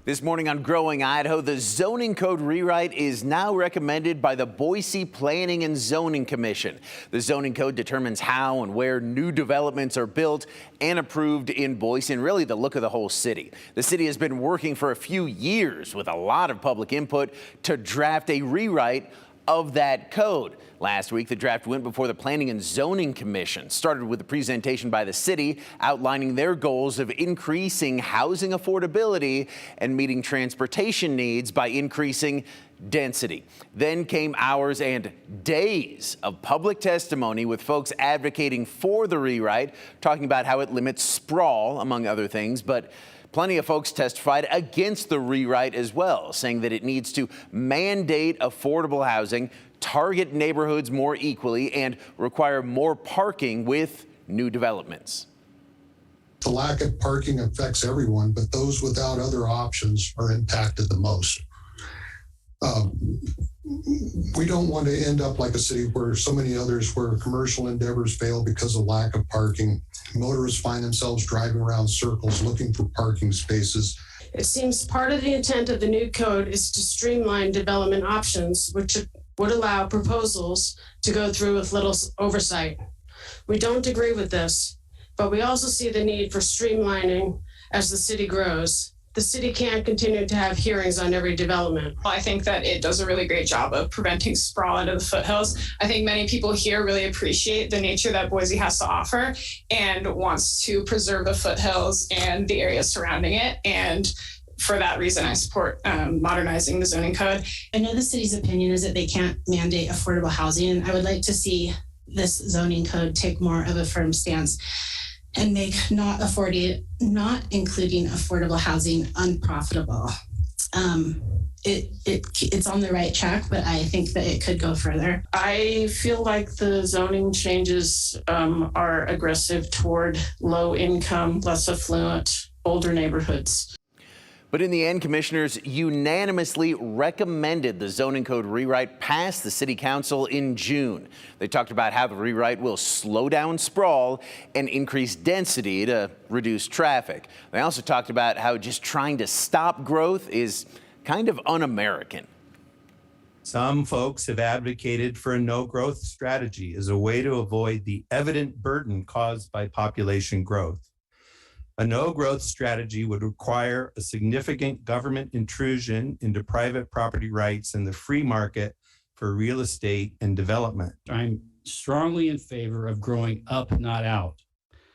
This morning on Growing Idaho, the zoning code rewrite is now recommended by the Boise Planning and Zoning Commission. The zoning code determines how and where new developments are built and approved in Boise, and really the look of the whole city. The city has been working for a few years with a lot of public input to draft a rewrite of that code. Last week, the draft went before the Planning and Zoning Commission. Started with a presentation by the city outlining their goals of increasing housing affordability and meeting transportation needs by increasing density. Then came hours and days of public testimony with folks advocating for the rewrite, talking about how it limits sprawl, among other things, but plenty of folks testified against the rewrite as well, saying that it needs to mandate affordable housing, target neighborhoods more equally, and require more parking with new developments. The lack of parking affects everyone, but those without other options are impacted the most. We don't want to end up like a city where so many others, where commercial endeavors fail because of lack of parking. Motorists find themselves driving around circles looking for parking spaces. It seems part of the intent of the new code is to streamline development options, which would allow proposals to go through with little oversight. We don't agree with this, but we also see the need for streamlining as the city grows. The city can't continue to have hearings on every development. I think that it does a really great job of preventing sprawl into the foothills. I think many people here really appreciate the nature that Boise has to offer and wants to preserve the foothills and the areas surrounding it. And for that reason, I support modernizing the zoning code. I know the city's opinion is that they can't mandate affordable housing, and I would like to see this zoning code take more of a firm stance and make not including affordable housing unprofitable. It's on the right track, but I think that it could go further. I feel like the zoning changes are aggressive toward low income, less affluent, older neighborhoods. But in the end, commissioners unanimously recommended the zoning code rewrite pass the city council in June. They talked about how the rewrite will slow down sprawl and increase density to reduce traffic. They also talked about how just trying to stop growth is kind of un-American. Some folks have advocated for a no-growth strategy as a way to avoid the evident burden caused by population growth. A no-growth strategy would require a significant government intrusion into private property rights and the free market for real estate and development. I'm strongly in favor of growing up, not out,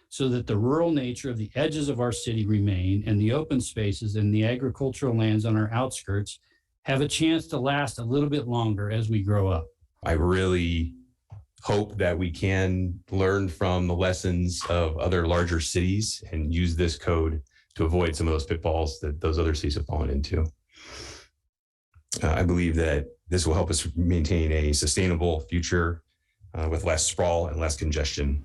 so that the rural nature of the edges of our city remain and the open spaces and the agricultural lands on our outskirts have a chance to last a little bit longer as we grow up. I really hope that we can learn from the lessons of other larger cities and use this code to avoid some of those pitfalls that those other cities have fallen into. I believe that this will help us maintain a sustainable future with less sprawl and less congestion.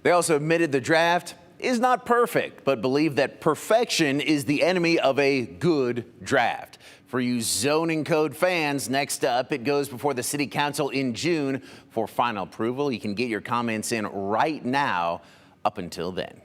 They also admitted the draft is not perfect, but believe that perfection is the enemy of a good draft. For you zoning code fans, next up, it goes before the city council in June for final approval. You can get your comments in right now up until then.